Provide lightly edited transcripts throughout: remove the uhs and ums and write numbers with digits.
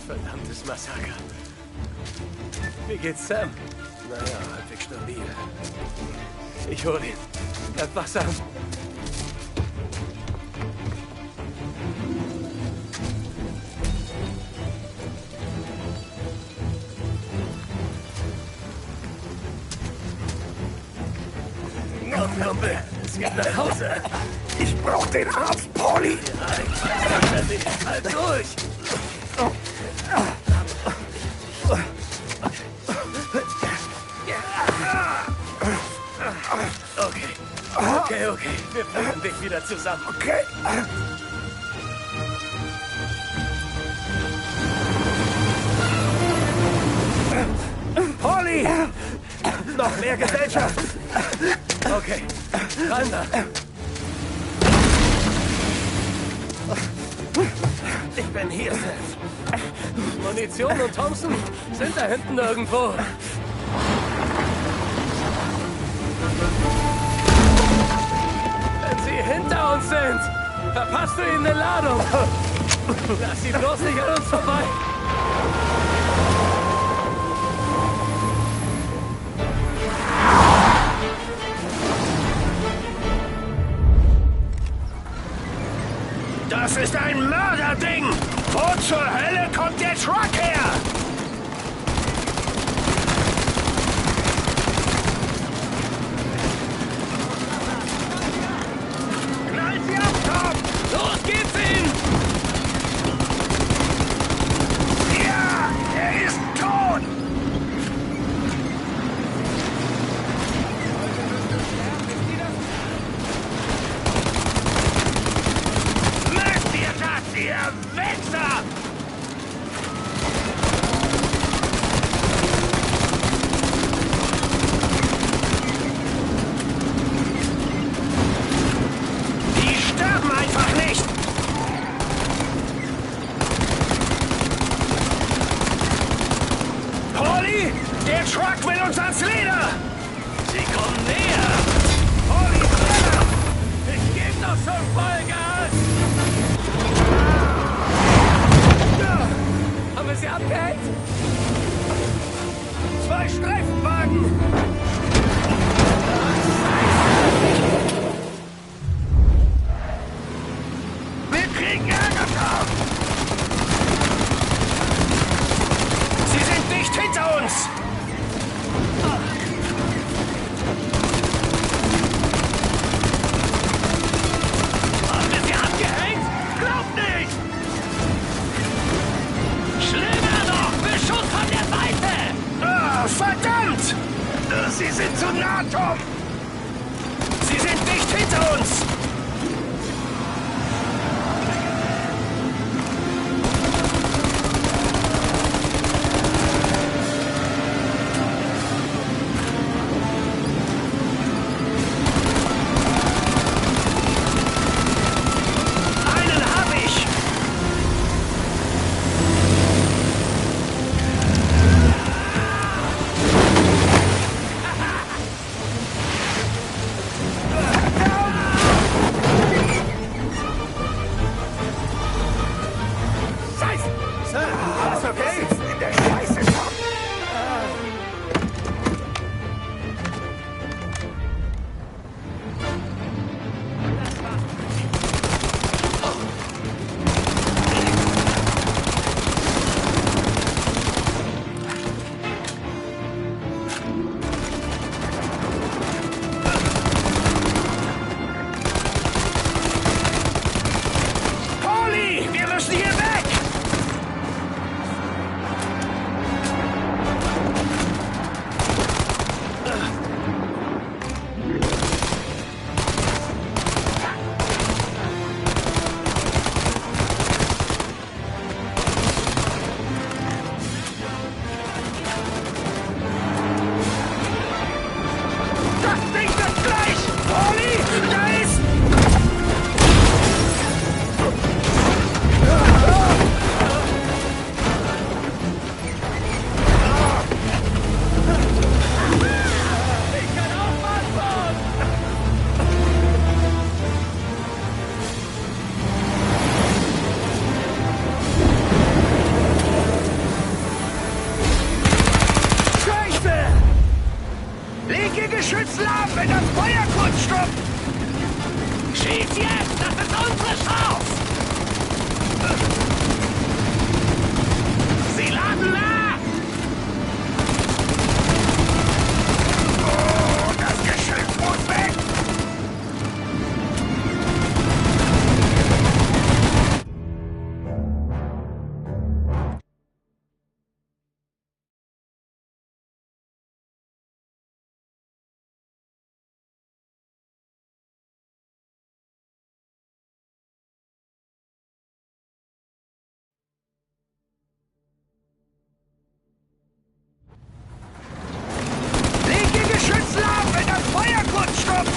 Verdammtes Massaker. Wie geht's Sam? Naja, halbwegs stabil. Ich hol ihn. Bleib wachsam. Komm, Kumpel, es geht nach Hause. Ich brauch den Arzt, Pauli. Halt durch! Okay. Wir finden dich wieder zusammen. Okay. Pauli! Noch mehr Gesellschaft! Okay, ran da. Ich bin hier, Seth. Munition und Thompson sind da hinten irgendwo. Wenn sie hinter uns sind, verpasst du ihnen eine Ladung. Lass sie bloß nicht an uns vorbei. Das ist ein Mörderding! Wo zur Hölle kommt der Truck her? Knall sie ab, Tom! Los geht's ihn! Ja, er ist tot! Mögt ihr das, ihr Wichser! Die sterben einfach nicht! Pauli, der Truck will uns ans Leder! Sie kommen näher! Pauli, schneller! Ich geb doch schon Vollgas! Haben wir sie abgehängt? 2 Streifenwagen! Wir kriegen Ärger drauf! Sie sind dicht hinter uns! Haben wir sie abgehängt? Glaub nicht! Schlimmer noch! Beschuss von der Seite! Ah, verdammt! Sie sind zu nah, Tom! Sie sind dicht hinter uns! Einen hab ich! Geschützladen, wenn das Feuer kurz stoppt! Schieß jetzt! Das ist unsere Chance! Sie laden nach! Oh, das Geschütz muss weg! Geschützladen, wenn das Feuer kurz stoppt!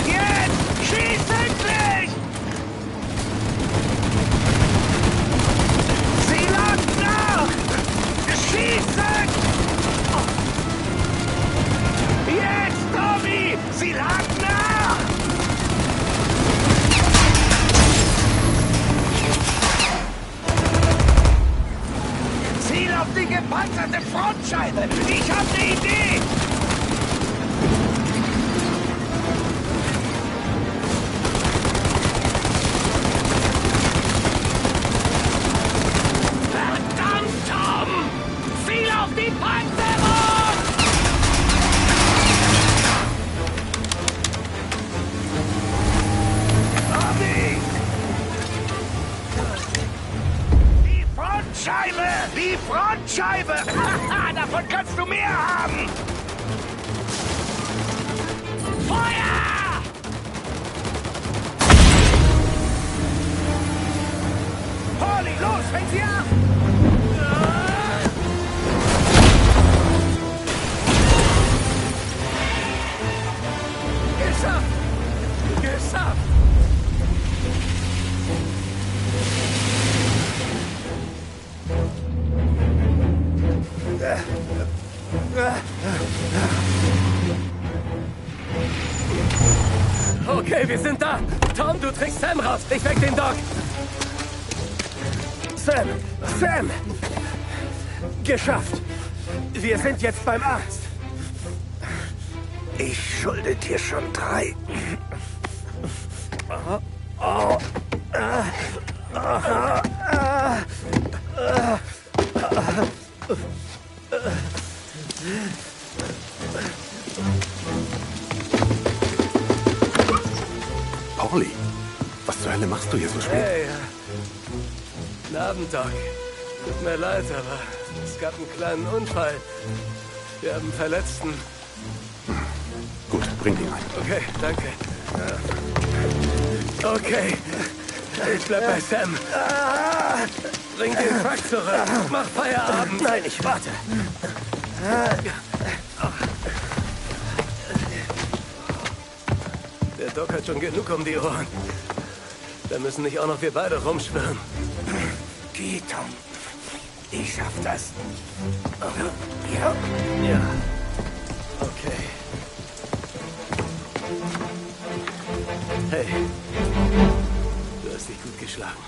Jetzt! Schießt endlich! Sie laden nach! Schießen! Jetzt, Tommy! Sie laden nach! Ziel auf die gepanzerte Frontscheibe! Ich hab eine Idee! Die Panzerung! Tommy! Die Frontscheibe! Die Frontscheibe! Davon kannst du mehr haben! Feuer! Holly, los, fäng sie ab! Geschafft! Okay, wir sind da. Tom, du trägst Sam raus. Ich weck den Doc. Sam! Geschafft! Wir sind jetzt beim Arzt. Ich schulde dir schon 3. Pauli, was zur Hölle machst du hier so spät? Hey, guten Abend, Doc. Tut mir leid, aber es gab einen kleinen Unfall. Wir haben einen Verletzten. Gut, bring ihn rein. Okay, danke. Okay, ich bleib bei Sam. Bring den Truck zurück. Mach Feierabend. Nein, ich warte. Der Doc hat schon genug um die Ohren. Da müssen nicht auch noch wir beide rumschwirren. Geh, Tom. Ich schaff das. Ja. Ja. Okay. Hey. Du hast dich gut geschlagen.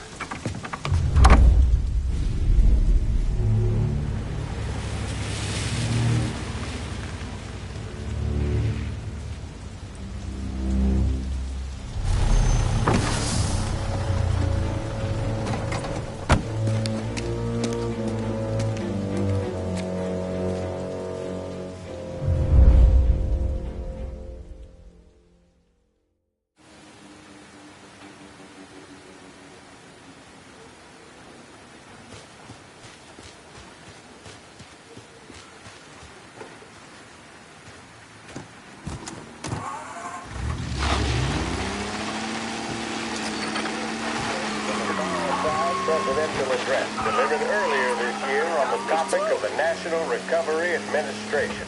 Presidential address delivered earlier this year on the topic of the National Recovery Administration.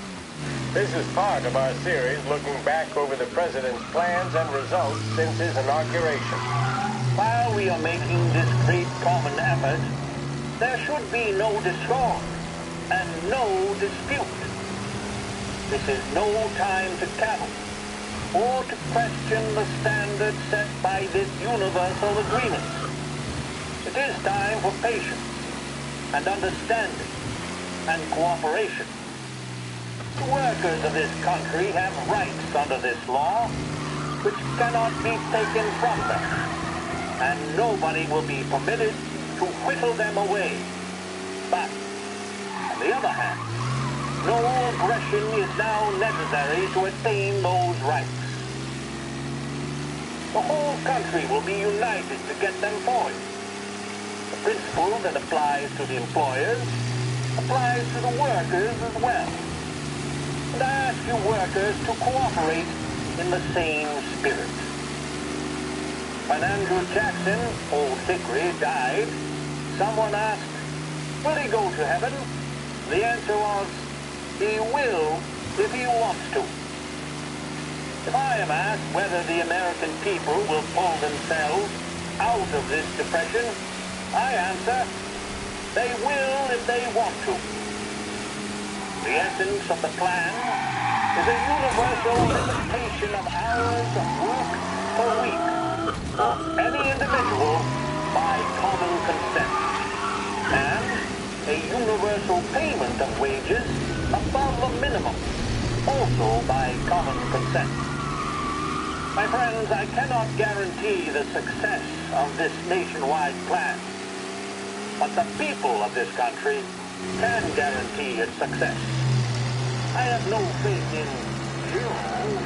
This is part of our series looking back over the President's plans and results since his inauguration. While we are making this great common effort, there should be no discord and no dispute. This is no time to cavil or to question the standards set by this universal agreement. It is time for patience and understanding and cooperation. The workers of this country have rights under this law, which cannot be taken from them, and nobody will be permitted to whittle them away. But, on the other hand, no aggression is now necessary to attain those rights. The whole country will be united to get them for you. The principle that applies to the employers applies to the workers as well. And I ask you workers to cooperate in the same spirit. When Andrew Jackson, Old Hickory, died, someone asked, will he go to heaven? The answer was, he will if he wants to. If I am asked whether the American people will pull themselves out of this depression, I answer, they will if they want to. The essence of the plan is a universal limitation of hours of work per week for any individual by common consent, and a universal payment of wages above the minimum, also by common consent. My friends, I cannot guarantee the success of this nationwide plan, but the people of this country can guarantee its success. I have no faith in heroes,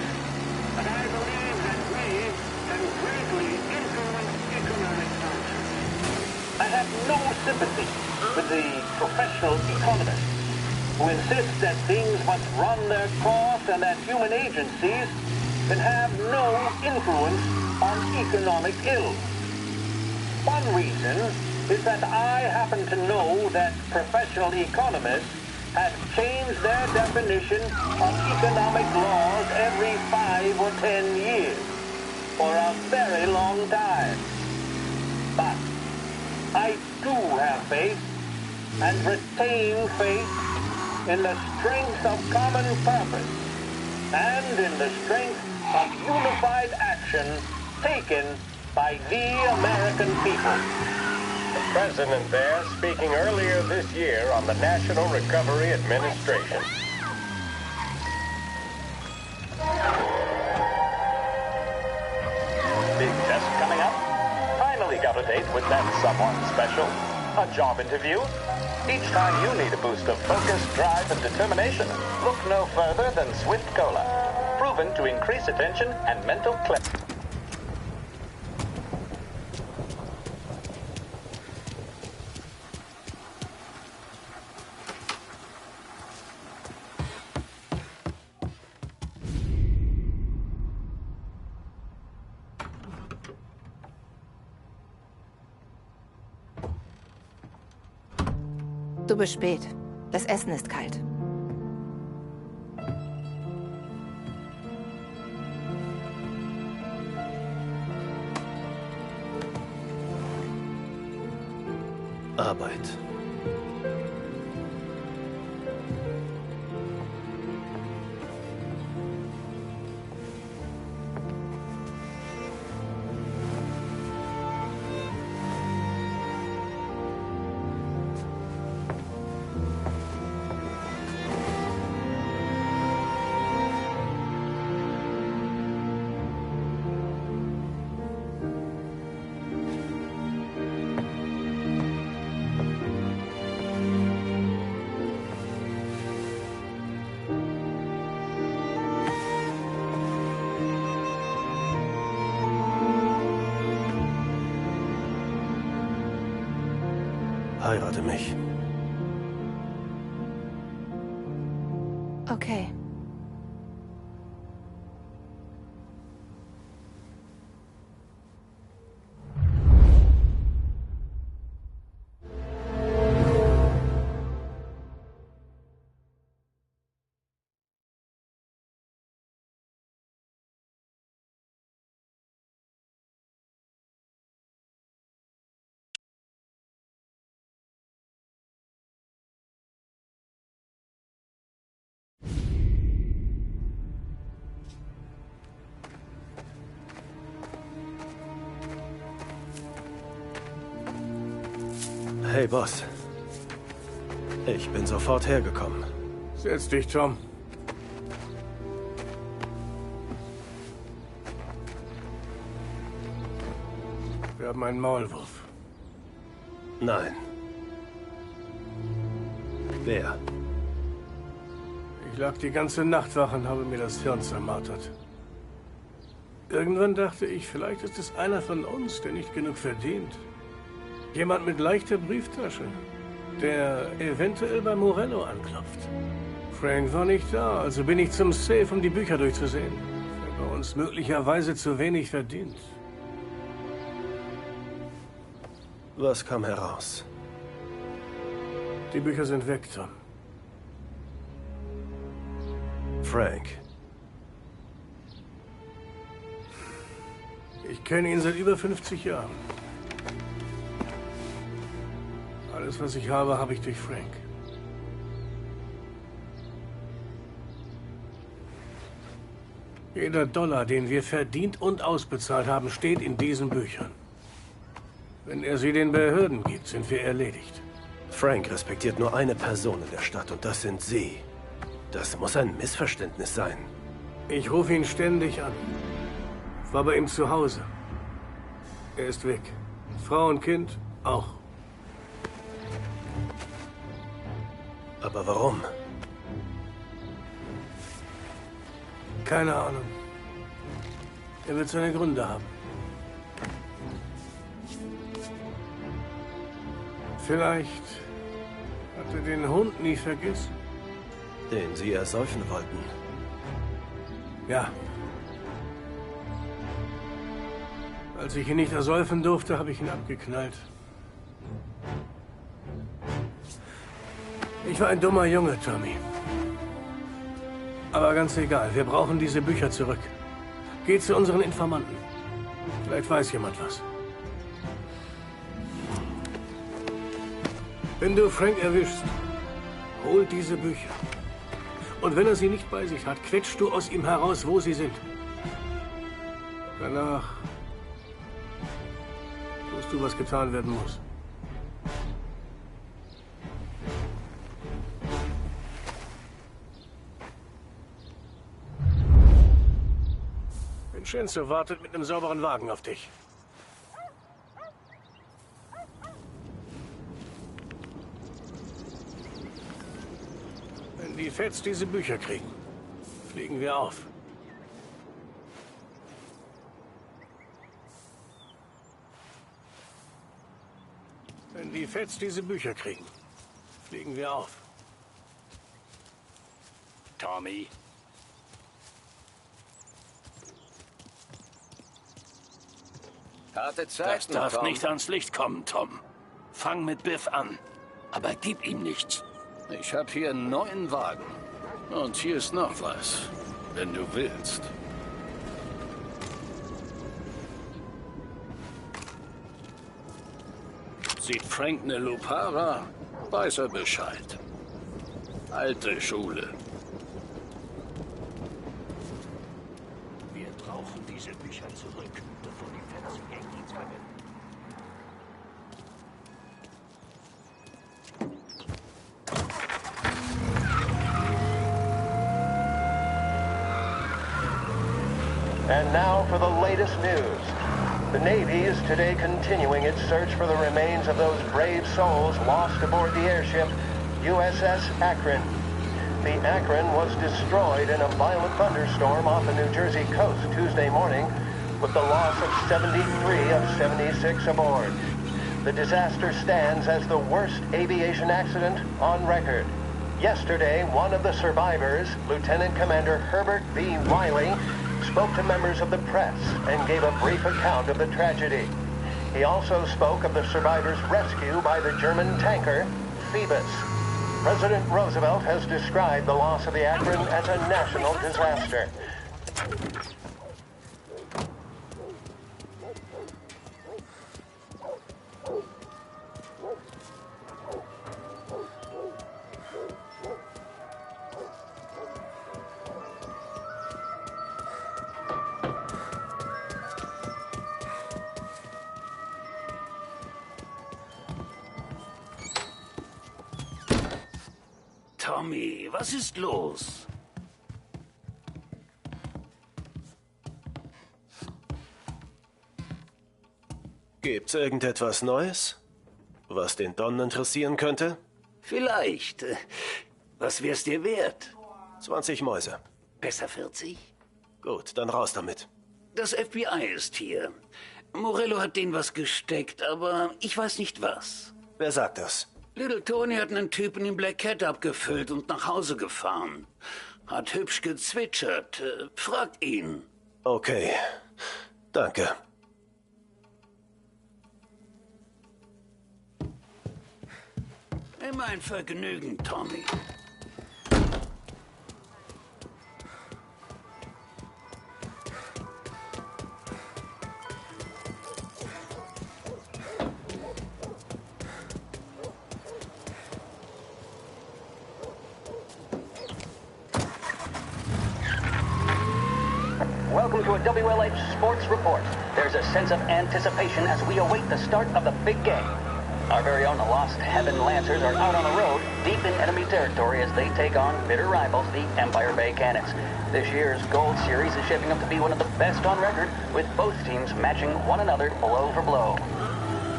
but I believe that we can greatly influence economic policy. I have no sympathy with the professional economists who insist that things must run their course and that human agencies can have no influence on economic ills. One reason is that I happen to know that professional economists have changed their definition of economic laws every 5 or 10 years for a very long time. But I do have faith and retain faith in the strength of common purpose and in the strength of unified action taken by the American people. The president there speaking earlier this year on the National Recovery Administration. Big test coming up? Finally got a date with that someone special. A job interview? Each time you need a boost of focus, drive, and determination, look no further than Swift Cola. Proven to increase attention and mental clarity. Du bist spät. Das Essen ist kalt. Arbeit. Heirate mich. Okay. Hey, Boss. Ich bin sofort hergekommen. Setz dich, Tom. Wir haben einen Maulwurf. Nein. Wer? Ich lag die ganze Nacht wach und habe mir das Hirn zermartert. Irgendwann dachte ich, vielleicht ist es einer von uns, der nicht genug verdient. Jemand mit leichter Brieftasche, der eventuell bei Morello anklopft. Frank war nicht da, also bin ich zum Safe, um die Bücher durchzusehen. Der bei uns möglicherweise zu wenig verdient. Was kam heraus? Die Bücher sind weg, Tom. Frank. Ich kenne ihn seit über 50 Jahren. Alles, was ich habe ich durch Frank. Jeder Dollar, den wir verdient und ausbezahlt haben, steht in diesen Büchern. Wenn er sie den Behörden gibt, sind wir erledigt. Frank respektiert nur eine Person in der Stadt und das sind Sie. Das muss ein Missverständnis sein. Ich rufe ihn ständig an. War bei ihm zu Hause. Er ist weg. Frau und Kind auch. Aber warum? Keine Ahnung. Er wird seine Gründe haben. Vielleicht hat er den Hund nie vergessen. Den Sie ersäufen wollten. Ja. Als ich ihn nicht ersäufen durfte, habe ich ihn abgeknallt. Ich war ein dummer Junge, Tommy. Aber ganz egal, wir brauchen diese Bücher zurück. Geh zu unseren Informanten. Vielleicht weiß jemand was. Wenn du Frank erwischst, hol diese Bücher. Und wenn er sie nicht bei sich hat, quetschst du aus ihm heraus, wo sie sind. Danach tust du, was getan werden muss. Vincenzo wartet mit einem sauberen Wagen auf dich. Wenn die Feds diese Bücher kriegen, fliegen wir auf. Wenn die Feds diese Bücher kriegen, fliegen wir auf. Tommy. Harte Zeiten, Das darf Tom. nicht ans Licht kommen, Tom. Fang mit Biff an, aber gib ihm nichts. Ich habe hier einen neuen Wagen. Und hier ist noch was, wenn du willst. Sieht Frank eine Lupara, weiß er Bescheid. Alte Schule. Wir brauchen diese Bücher zurück, bevor die Fans sie gegen uns verwenden. And now for the latest news. The Navy is today continuing its search for the remains of those brave souls lost aboard the airship USS Akron. The Akron was destroyed in a violent thunderstorm off the New Jersey coast Tuesday morning, with the loss of 73 of 76 aboard. The disaster stands as the worst aviation accident on record. Yesterday, one of the survivors, Lieutenant Commander Herbert V. Riley, spoke to members of the press and gave a brief account of the tragedy. He also spoke of the survivors' rescue by the German tanker, Phoebus. President Roosevelt has described the loss of the Akron as a national disaster. Tommy, was ist los? Gibt's irgendetwas Neues, was den Don interessieren könnte? Vielleicht. Was wär's dir wert? 20 Mäuse. Besser 40? Gut, dann raus damit. Das FBI ist hier. Morello hat denen was gesteckt, aber ich weiß nicht was. Wer sagt das? Little Tony hat einen Typen in Black Cat abgefüllt und nach Hause gefahren. Hat hübsch gezwitschert. Fragt ihn. Okay, danke. Immer ein Vergnügen, Tommy. Welcome to a WLH Sports Report. There's a sense of anticipation as we await the start of the big game. Our very own Lost Heaven Lancers are out on the road, deep in enemy territory as they take on bitter rivals, the Empire Bay Cannons. This year's Gold Series is shaping up to be one of the best on record, with both teams matching one another blow for blow.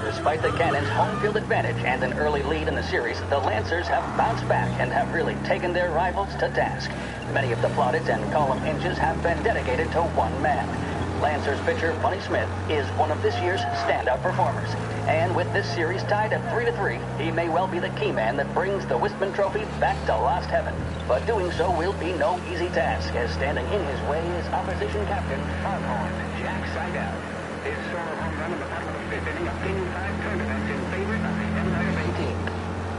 Despite the Cannons' home field advantage and an early lead in the series, the Lancers have bounced back and have really taken their rivals to task. Many of the plaudits and column inches have been dedicated to one man. Lancers pitcher Bunny Smith is one of this year's standout performers. And with this series tied at 3-3, he may well be the key man that brings the Wistman Trophy back to Lost Heaven. But doing so will be no easy task, as standing in his way is opposition captain Foghorn Jack Seidel. His solo home run in the bottom of the fifth inning of Game 5 tournament in favor of the Empire Bay team.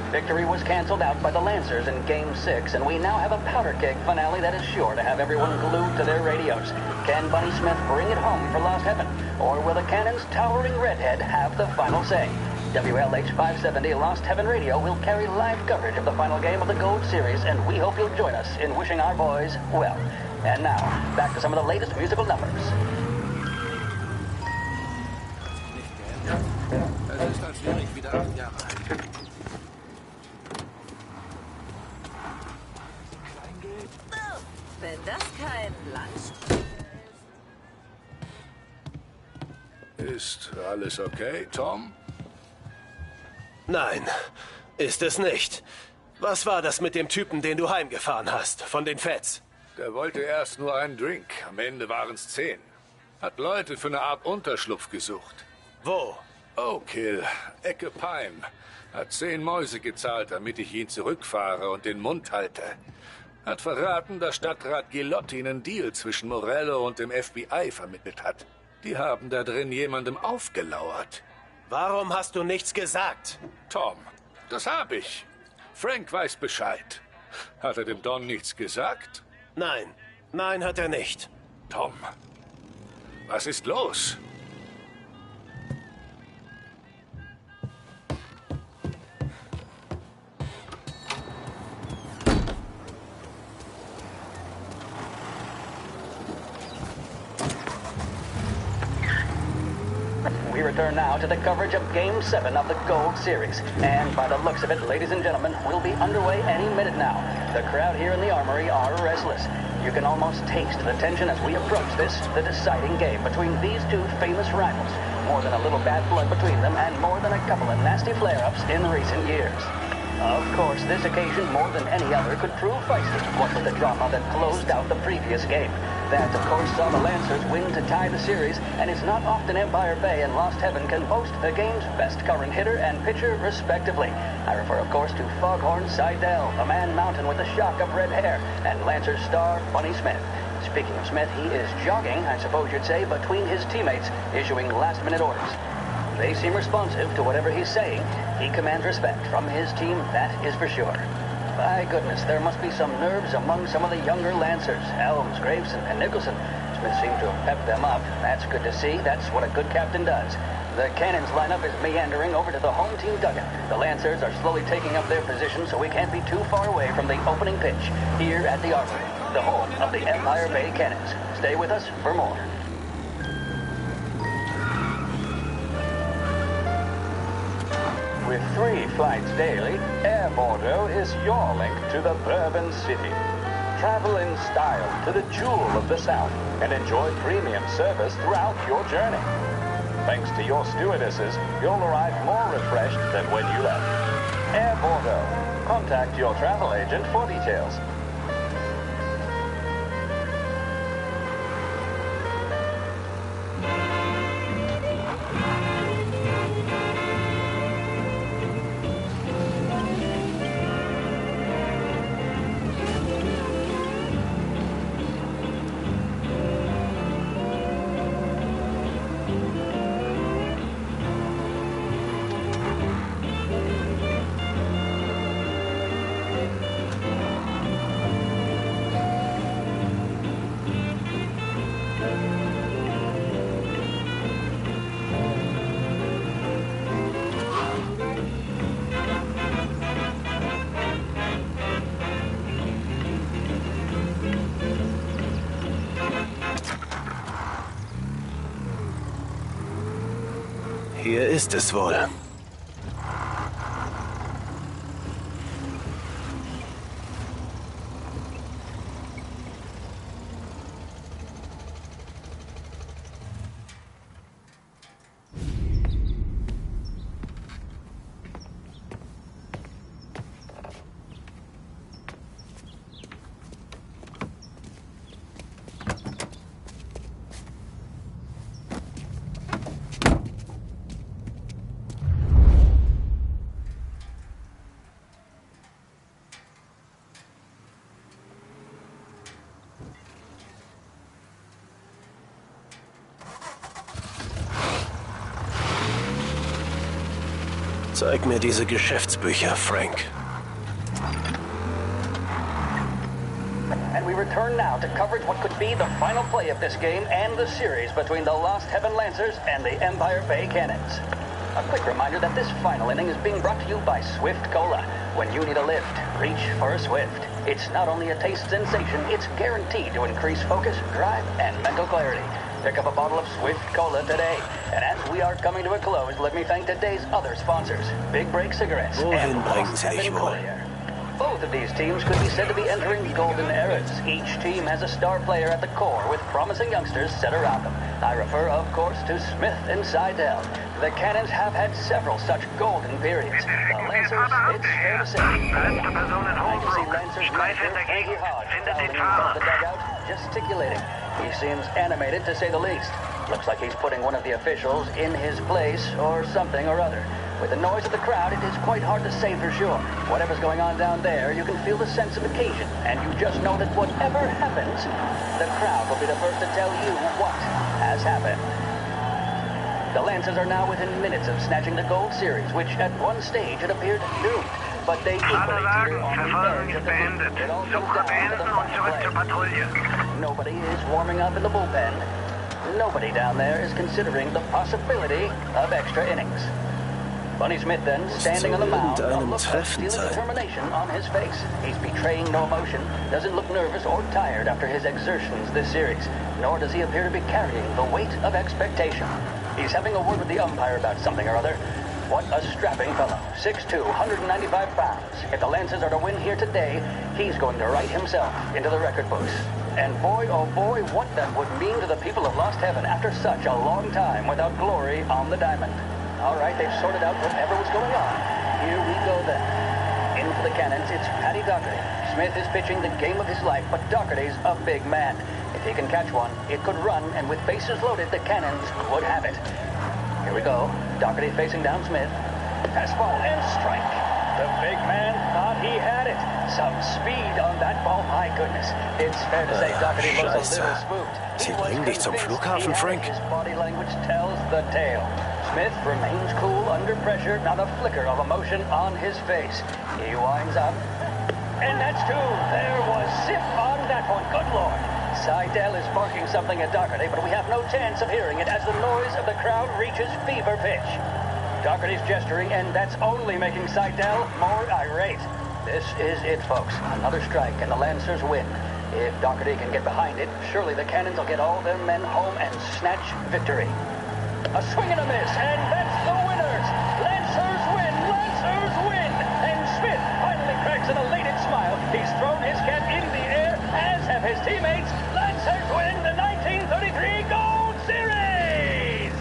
Victory was canceled out by the Lancers in Game 6, and we now have a powder keg finale that is sure to have everyone glued to their radios. Can Bunny Smith bring it home for Lost Heaven? Or will the Cannon's towering redhead have the final say? WLH 570 Lost Heaven Radio will carry live coverage of the final game of the Gold Series, and we hope you'll join us in wishing our boys well. And now, back to some of the latest musical numbers. Wenn das kein Lunch Ist alles okay, Tom? Nein, ist es nicht. Was war das mit dem Typen, den du heimgefahren hast, von den Feds? Der wollte erst nur einen Drink. Am Ende waren es 10. Hat Leute für eine Art Unterschlupf gesucht. Wo? Oak Hill, Ecke Pine. Hat 10 Mäuse gezahlt, damit ich ihn zurückfahre und den Mund halte. Hat verraten, dass Stadtrat Gilotti einen Deal zwischen Morello und dem FBI vermittelt hat. Die haben da drin jemandem aufgelauert. Warum hast du nichts gesagt? Tom, das hab ich. Frank weiß Bescheid. Hat er dem Don nichts gesagt? Nein, nein hat er nicht. Tom, was ist los? We return now to the coverage of Game 7 of the Gold Series. And by the looks of it, ladies and gentlemen, we'll be underway any minute now. The crowd here in the Armory are restless. You can almost taste the tension as we approach this, the deciding game between these two famous rivals. More than a little bad blood between them, and more than a couple of nasty flare-ups in recent years. Of course, this occasion, more than any other, could prove feisty, what with the drama that closed out the previous game. That, of course, saw the Lancers win to tie the series, and it's not often Empire Bay and Lost Heaven can boast the game's best current hitter and pitcher, respectively. I refer, of course, to Foghorn Seidel, the man mountain with a shock of red hair, and Lancers star Bunny Smith. Speaking of Smith, he is jogging, I suppose you'd say, between his teammates, issuing last-minute orders. They seem responsive to whatever he's saying. He commands respect from his team, that is for sure. By goodness, there must be some nerves among some of the younger Lancers, Elms, Graveson, and Nicholson. Smith seemed to have pepped them up. That's good to see. That's what a good captain does. The Cannons lineup is meandering over to the home team dugout. The Lancers are slowly taking up their position, so we can't be too far away from the opening pitch here at the Armory, the home of the Empire Bay Cannons. Stay with us for more. With 3 flights daily, Air Bordeaux is your link to the Bourbon City. Travel in style to the jewel of the South and enjoy premium service throughout your journey. Thanks to your stewardesses, you'll arrive more refreshed than when you left. Air Bordeaux. Contact your travel agent for details. Hier ist es wohl. Zeig mir diese Geschäftsbücher, Frank. And we return now to coverage what could be the final play of this game and the series between the Lost Heaven Lancers and the Empire Bay Cannons. A quick reminder that this final inning is being brought to you by Swift Cola. When you need a lift, reach for a Swift. It's not only a taste sensation, it's guaranteed to increase focus, drive, and mental clarity. Pick up a bottle of Swift Cola today. And as we are coming to a close, let me thank today's other sponsors, Big Break Cigarettes and Lost Heaven Courier. Both of these teams could be said to be entering golden eras. Each team has a star player at the core with promising youngsters set around them. I refer, of course, to Smith and Seidel. The Cannons have had several such golden periods. The Lancers, it's fair to say, I can see Lancers manager Frankie Hodge down in front of the dugout, gesticulating. He seems animated, to say the least. Looks like he's putting one of the officials in his place or something or other. With the noise of the crowd, it is quite hard to say for sure. Whatever's going on down there, you can feel the sense of occasion, and you just know that whatever happens, the crowd will be the first to tell you what has happened. The Lancers are now within minutes of snatching the Gold Series, which at one stage had appeared doomed. But they equally teeter on the edge of defeat. It all comes down to the final play. Nobody is warming up in the bullpen. Nobody down there is considering the possibility of extra innings. Bunny Smith then, standing on the mound, looks like stealing determination on his face. He's betraying no emotion, doesn't look nervous or tired after his exertions this series, nor does he appear to be carrying the weight of expectation. He's having a word with the umpire about something or other. What a strapping fellow. 6'2", 195 pounds. If the Lancers are to win here today, he's going to write himself into the record books. And boy, oh boy, what that would mean to the people of Lost Heaven after such a long time without glory on the diamond. All right, they've sorted out whatever was going on. Here we go then. In for the Cannons, it's Paddy Doherty. Smith is pitching the game of his life, but Doherty's a big man. If he can catch one, it could run, and with bases loaded, the Cannons would have it. Here we go. Doherty facing down Smith. Fastball and strike. The big man thought he had it. Some speed on that ball. My goodness. It's fair to say Doherty looks a little spooked. Sie bringen dich zum Flughafen, Frank? His body language tells the tale. Smith remains cool under pressure, not a flicker of emotion on his face. He winds up. And that's two. There was zip on that one. Good Lord. Seidel is barking something at Doherty, but we have no chance of hearing it as the noise of the crowd reaches fever pitch. Doherty's gesturing, and that's only making Seidel more irate. This is it, folks. Another strike, and the Lancers win. If Doherty can get behind it, surely the Cannons will get all their men home and snatch victory. A swing and a miss, and that's the winners! Lancers win! Lancers win! And Smith finally cracks an elated smile. He's thrown his cap in the air, as have his teammates. Lancers win the 1933 Gold Series!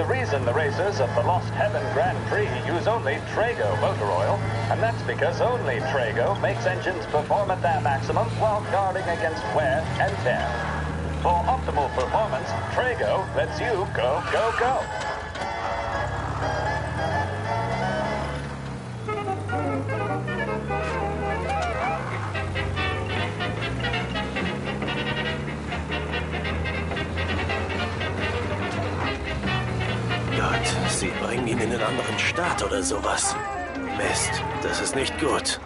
a reason the racers of the Lost Heaven Grand Prix use only Trago motor oil, and that's because only Trago makes engines perform at their maximum while guarding against wear and tear. For optimal performance, Trago lets you go, go, go. Gott, sie bringen ihn in einen anderen Staat oder sowas. Mist, das ist nicht gut.